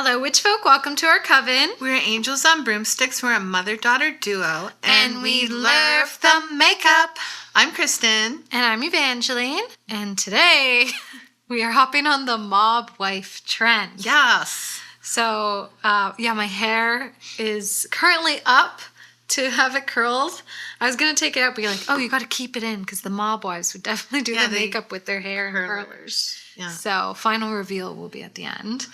Hello, witch folk. Welcome to our coven. We're angels on broomsticks. We're a mother-daughter duo. And we love the makeup. I'm Kristen. And I'm Evangeline. And today, we are hopping on the mob wife trend. Yes. So, my hair is currently up to have it curled. I was going to take it out, but you're like, oh, you got to keep it in, because the mob wives would definitely do the makeup with their hair and curlers. Yeah. So, final reveal will be at the end.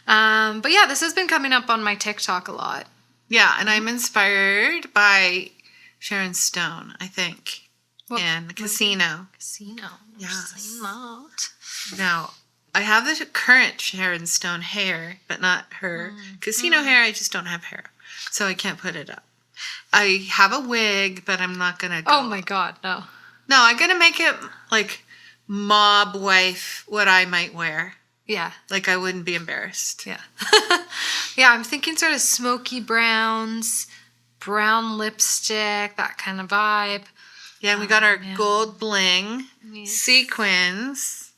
But yeah, this has been coming up on my TikTok a lot. Yeah, and I'm inspired by Sharon Stone, I think, and Casino. Casino. Yes. Lot. Now, I have the current Sharon Stone hair, but not her Casino hair. I just don't have hair, so I can't put it up. I have a wig, but I'm not going to go. Oh my God, no. No, I'm going to make it like mob wife, what I might wear. Yeah. Like I wouldn't be embarrassed. Yeah. Yeah, I'm thinking sort of smoky browns, brown lipstick, that kind of vibe. Yeah, and we got our gold bling, sequins.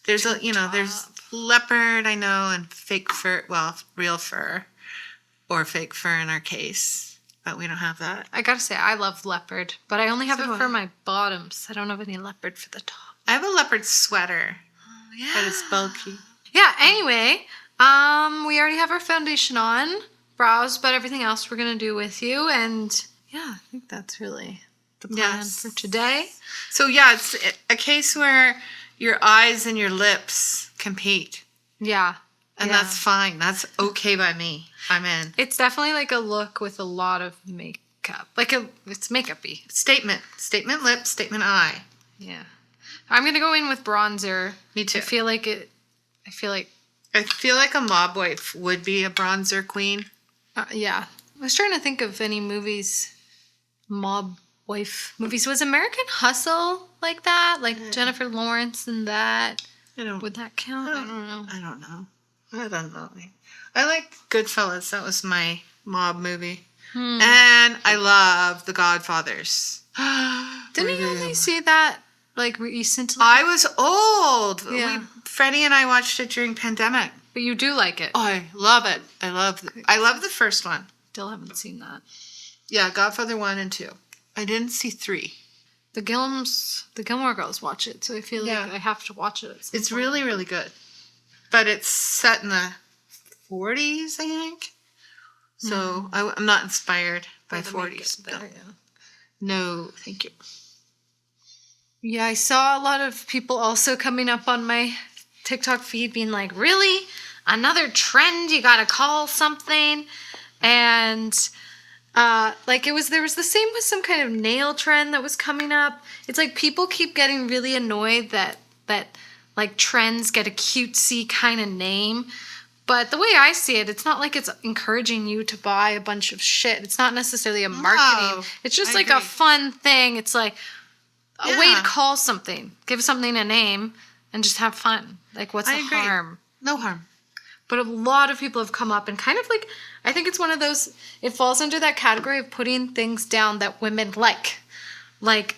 There's there's leopard, I know, and fake fur, well, real fur, or fake fur in our case, but we don't have that. I gotta say, I love leopard, but I only have it for my bottoms. I don't have any leopard for the top. I have a leopard sweater. Oh, yeah. But it's bulky. Yeah, anyway, we already have our foundation on, brows, but everything else we're going to do with you. And yeah, I think that's really the plan for today. So yeah, it's a case where your eyes and your lips compete. Yeah. And that's fine. That's okay by me. I'm in. It's definitely like a look with a lot of makeup. It's makeup-y. Statement lip, statement eye. Yeah. I'm going to go in with bronzer. Me too. I feel like a mob wife would be a bronzer queen. Yeah. I was trying to think of any mob wife movies. Was American Hustle like that? Like Jennifer Lawrence and that? Would that count? I don't know. I don't know. I like Goodfellas. That was my mob movie. And I love The Godfathers. Didn't you only see that like recently? I was old. Yeah. Freddie and I watched it during pandemic. But you do like it. Oh, I love it. I love the first one. Still haven't seen that. Yeah, Godfather 1 and 2. I didn't see 3. The Gilmore Girls watch it, so I feel like I have to watch it. It's really, really good. But it's set in the 40s, I think. So I'm not inspired by 40s. No, thank you. Yeah, I saw a lot of people also coming up on my TikTok feed being like, really? Another trend you gotta call something? And there was the same with some kind of nail trend that was coming up. It's like people keep getting really annoyed that like trends get a cutesy kind of name. But the way I see it, it's not like it's encouraging you to buy a bunch of shit. It's not necessarily a marketing. No, it's just like a fun thing. It's like a way to call something. Give something a name and just have fun. Like, what's the harm? No harm. But a lot of people have come up and kind of like, I think it's one of those, it falls under that category of putting things down that women like. Like,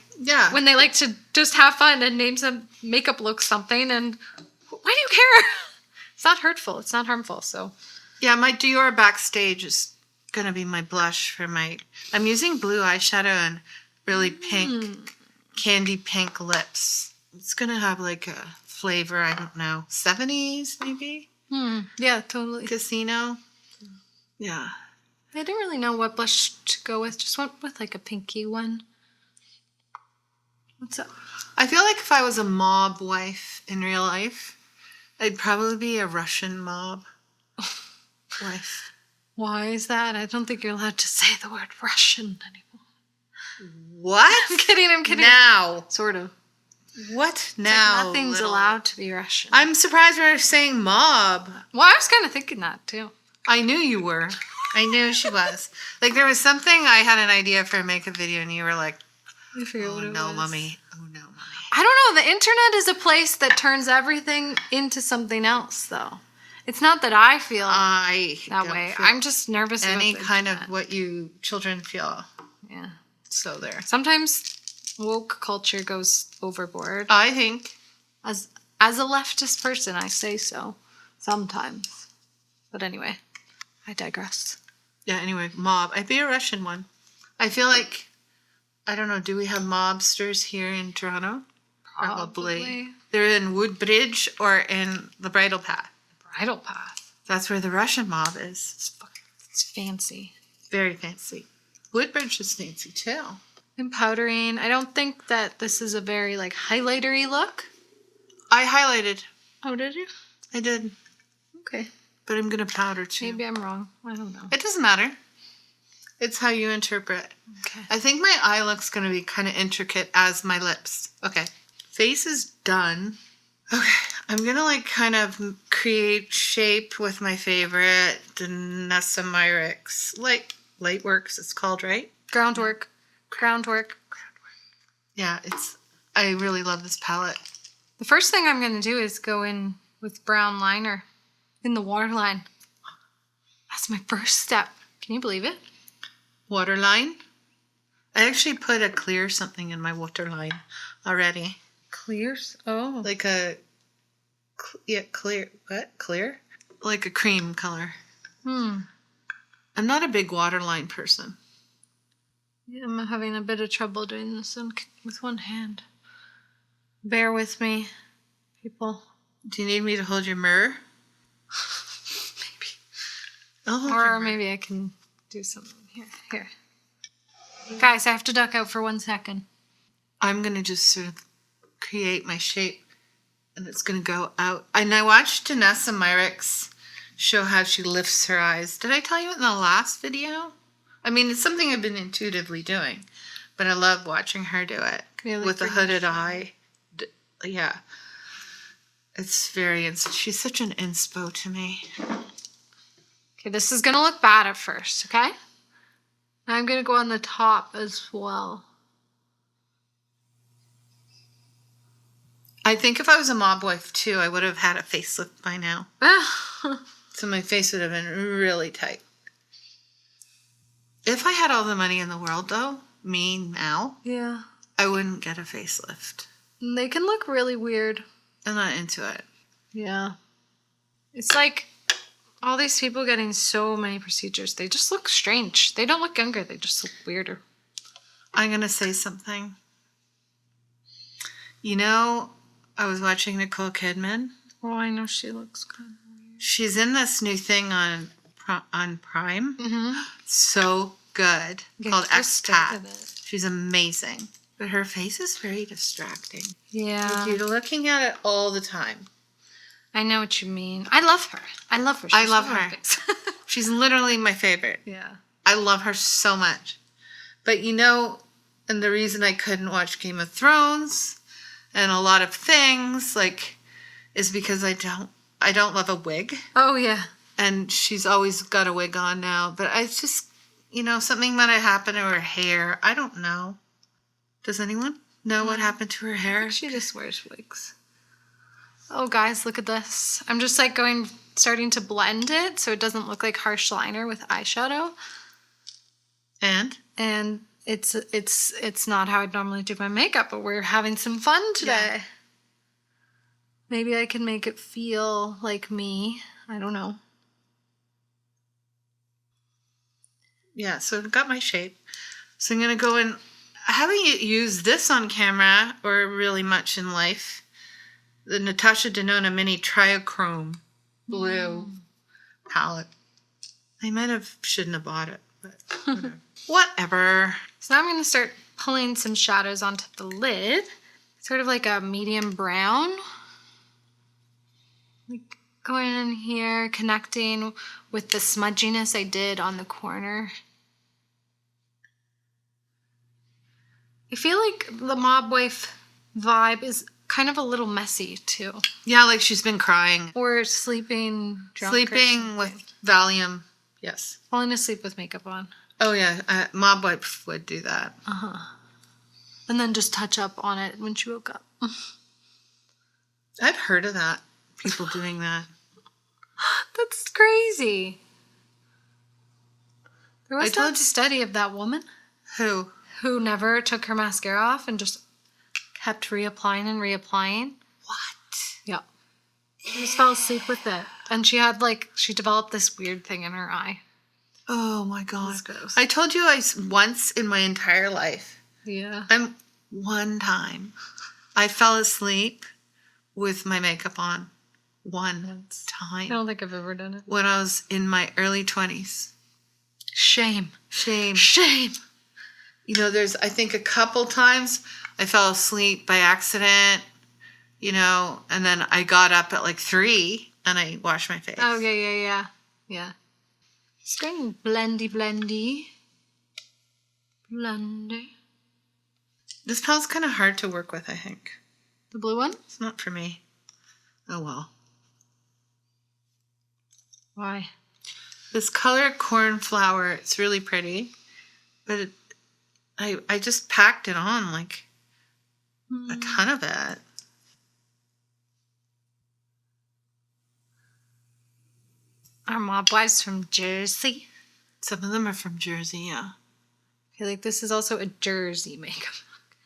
when they like to just have fun and name some makeup look something, and why do you care? It's not hurtful. It's not harmful. So, yeah, my Dior Backstage is going to be my blush for I'm using blue eyeshadow and really pink, candy pink lips. It's going to have like a flavor, I don't know, 70s maybe? Yeah, totally. Casino. Yeah. I didn't really know what blush to go with. Just went with like a pinky one. What's up? I feel like if I was a mob wife in real life, I'd probably be a Russian mob wife. Why is that? I don't think you're allowed to say the word Russian anymore. What? I'm kidding. Now. Sort of. What now? Like nothing's allowed to be Russian. I'm surprised we're saying mob. Well, I was kind of thinking that too. I knew you were. I knew she was. Like there was something, I had an idea for a makeup video and you were like, oh no, mommy. I don't know. The internet is a place that turns everything into something else, though. It's not that I feel that way. I'm just nervous about any kind of what you children feel. Yeah. So there. Sometimes woke culture goes overboard. I think. As a leftist person, I say so. Sometimes. But anyway, I digress. Yeah, anyway, mob. I'd be a Russian one. I feel like, I don't know, do we have mobsters here in Toronto? Probably. They're in Woodbridge or in the Bridle Path. Bridle Path. That's where the Russian mob is. It's fancy. Very fancy. Woodbridge is fancy too. I'm powdering. I don't think that this is a very like highlightery look. I highlighted. Oh, did you? I did. Okay. But I'm going to powder too. Maybe I'm wrong. I don't know. It doesn't matter. It's how you interpret. Okay. I think my eye look's going to be kind of intricate as my lips. Okay. Face is done. Okay. I'm going to like kind of create shape with my favorite Nessa Myricks. Like Lightworks it's called, right? Groundwork. Yeah, I really love this palette. The first thing I'm going to do is go in with brown liner in the waterline. That's my first step. Can you believe it? Waterline. I actually put a clear something in my waterline already. Clears? Oh. Like a... Yeah, clear. What? Clear? Like a cream color. I'm not a big waterline person. Yeah, I'm having a bit of trouble doing this with one hand. Bear with me, people. Do you need me to hold your mirror? Maybe. I'll hold your Or mirror. maybe I can do something here. Here. Guys, I have to duck out for 1 second. I'm going to just sort of create my shape. And it's going to go out. And I watched Nessa Myricks show how she lifts her eyes. Did I tell you in the last video? I mean, it's something I've been intuitively doing. But I love watching her do it. Really with a pretty. hooded eye. Yeah. It's very... She's such an inspo to me. Okay, this is going to look bad at first, okay? I'm going to go on the top as well. I think if I was a mob wife too, I would have had a facelift by now. So my face would have been really tight. If I had all the money in the world though, me now, Yeah. I wouldn't get a facelift. They can look really weird. I'm not into it. Yeah. It's like all these people getting so many procedures. They just look strange. They don't look younger. They just look weirder. I'm going to say something. You know, I was watching Nicole Kidman. Oh, I know she looks good. She's in this new thing on Prime. Mm-hmm. So good. Yeah, Called just started Expat. it. She's amazing. But her face is very distracting. Yeah. Like you're looking at it all the time. I know what you mean. I love her. I love her. I She's love so her. nice. She's literally my favorite. Yeah. I love her so much. But you know, and the reason I couldn't watch Game of Thrones and a lot of things, like, is because I don't love a wig. Oh, yeah. And she's always got a wig on now. But I just, you know, something might have happened to her hair. I don't know. Does anyone know what happened to her hair? She just wears wigs. Oh, guys, look at this. I'm just like starting to blend it so it doesn't look like harsh liner with eyeshadow. And it's not how I'd normally do my makeup, but we're having some fun today. Yeah. Maybe I can make it feel like me. I don't know. yeah, so I've got my shape. So I'm going to go in. I haven't used this on camera or really much in life. The Natasha Denona Mini Triochrome Blue palette. I shouldn't have bought it, but whatever. Whatever. So now I'm going to start pulling some shadows onto the lid. Sort of like a medium brown. Like going in here, connecting with the smudginess I did on the corner. I feel like the mob wife vibe is kind of a little messy too. Yeah, like she's been crying. Or sleeping drunk. Sleeping with Valium. Yes. Falling asleep with makeup on. Oh, yeah. Mob wife would do that. Uh-huh. And then just touch up on it when she woke up. I've heard of that. People doing that. That's crazy. There was I told that study of that woman Who? who never took her mascara off and just kept reapplying and reapplying. What? Yeah. She just fell asleep with it. And she developed this weird thing in her eye. Oh my God. That's gross. I told you once in my entire life, Yeah. one time, I fell asleep with my makeup on. One I time. don't think I've ever done it. When I was in my early 20s. Shame. Shame. Shame. There's, I think, a couple times I fell asleep by accident, and then I got up at like 3 and I washed my face. Oh, yeah. It's getting blendy. Blendy. This pal's kind of hard to work with, I think. The blue one? It's not for me. Oh, well. Why? This color cornflower, it's really pretty, but I just packed it on like a ton of it. Our mob wives from Jersey. Some of them are from Jersey, yeah. I feel like this is also a Jersey makeup look.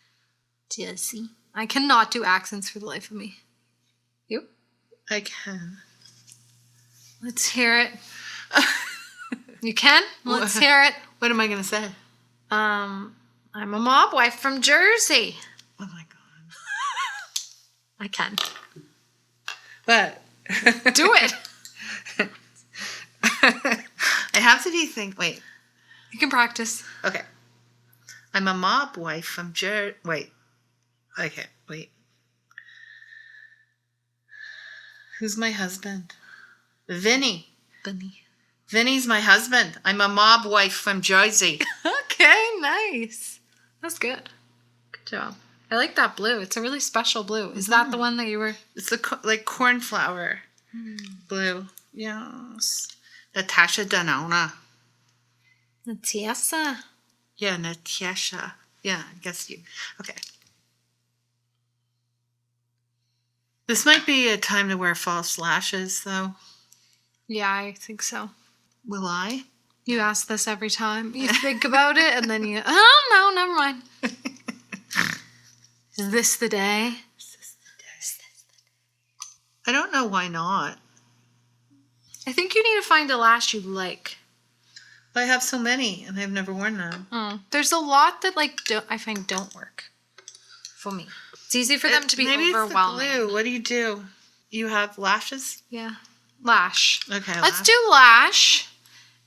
Jersey. I cannot do accents for the life of me. You? I can. Let's hear it. You can? Let's hear it. What am I going to say? I'm a mob wife from Jersey. Oh my God. I can. What? Do it. I have to wait. You can practice. Okay. I'm a mob wife from wait. Okay, wait. Who's my husband? Vinny. Vinny's my husband. I'm a mob wife from Jersey. Okay, nice. That's good. Good job. I like that blue. It's a really special blue. Is that the one that you were... It's like cornflower blue. Yes. Natasha Denona. Natasha. Yeah, Natasha. Yeah, I guess you... Okay. This might be a time to wear false lashes, though. Yeah, I think so. Will I? You ask this every time. You think about it, and then you... Oh, no, never mind. Is this the day? I don't know why not. I think you need to find a lash you like. I have so many, and I've never worn them. Oh, there's a lot that I find don't work for me. It's easy for them to be overwhelming. Maybe it's the glue. What do? You have lashes? Yeah. Lash. Okay. Let's do lash,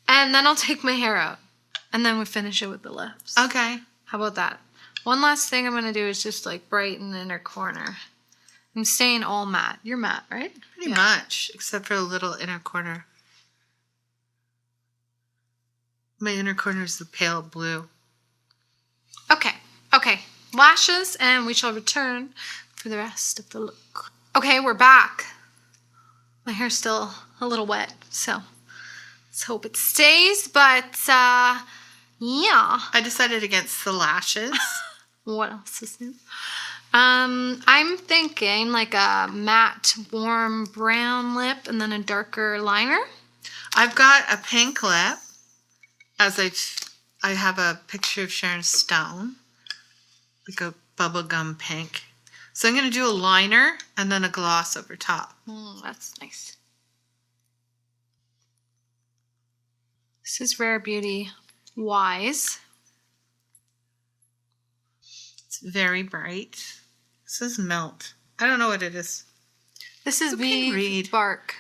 and then I'll take my hair out, and then we finish it with the lips. Okay. How about that? One last thing I'm going to do is just brighten the inner corner. I'm staying all matte. You're matte, right? Pretty much, except for a little inner corner. My inner corner is the pale blue. Okay. Lashes, and we shall return for the rest of the look. Okay, we're back. My hair's still a little wet, so let's hope it stays. But, yeah. I decided against the lashes. What else is new? I'm thinking like a matte, warm brown lip and then a darker liner. I've got a pink lip, as I have a picture of Sharon Stone, like a bubblegum pink. So I'm going to do a liner and then a gloss over top. That's nice. This is Rare Beauty Wise. It's very bright. This is Melt. I don't know what it is. This is Bee Bark.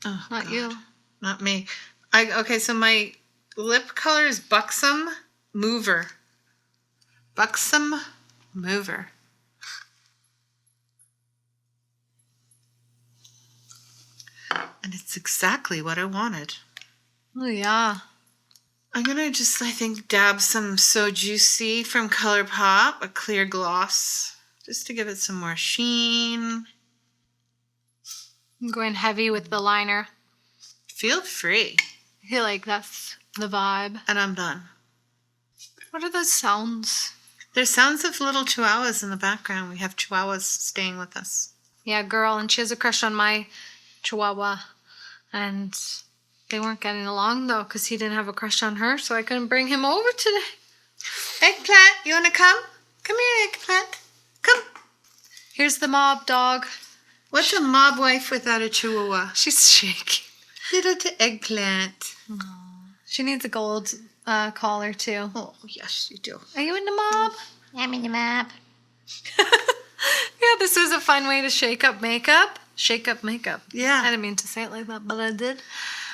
Oh, not God. you. Not me. Okay, so my lip color is Buxom Mover. Buxom Mover. And it's exactly what I wanted. Oh, yeah. I'm going to just, I think, dab some So Juicy from ColourPop, a clear gloss, just to give it some more sheen. I'm going heavy with the liner. Feel free. I feel like that's the vibe. And I'm done. What are those sounds? There's sounds of little chihuahuas in the background. We have chihuahuas staying with us. Yeah, girl, and she has a crush on my chihuahua. And they weren't getting along, though, because he didn't have a crush on her, so I couldn't bring him over today. Eggplant, you want to come? Come here, Eggplant. Come. Here's the mob dog. What's a mob wife without a chihuahua? She's shaking. Little eggplant. She needs a gold collar too. Oh, yes, you do. Are you in the mob? I'm in the map. Yeah, this is a fun way to shake up makeup. Shake up makeup. Yeah. I didn't mean to say it like that, but I did.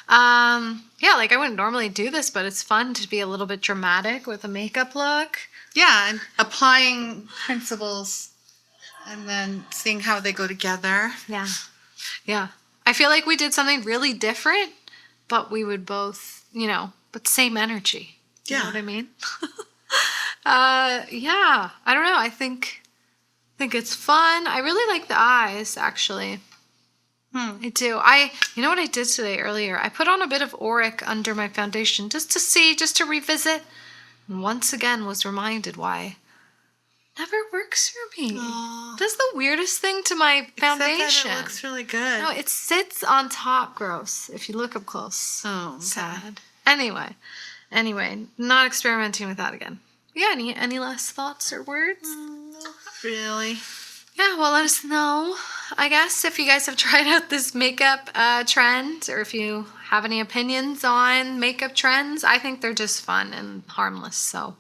Yeah, like I wouldn't normally do this, but it's fun to be a little bit dramatic with a makeup look. Yeah, and applying principles and then seeing how they go together. Yeah. Yeah. I feel like we did something really different, but we would both, but same energy. You know Yeah. what I mean? Yeah. I don't know. I think it's fun. I really like the eyes, actually. I do. You know what I did today earlier? I put on a bit of Auric under my foundation just to revisit. And once again was reminded why it never works for me. Aw. That's the weirdest thing to my foundation. Except that it looks really good. No, it sits on top, gross, if you look up close. Oh, okay. Sad. Anyway, not experimenting with that again. Yeah, any last thoughts or words? Not really. Yeah, well, let us know, I guess, if you guys have tried out this makeup trend or if you have any opinions on makeup trends. I think they're just fun and harmless, so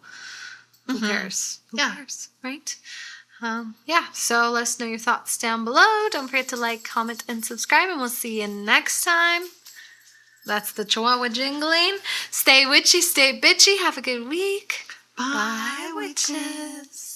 who cares? Who Yeah. cares, right? Yeah, so let us know your thoughts down below. Don't forget to like, comment, and subscribe, and we'll see you next time. That's the Chihuahua jingling. Stay witchy, stay bitchy. Have a good week. Bye, witches.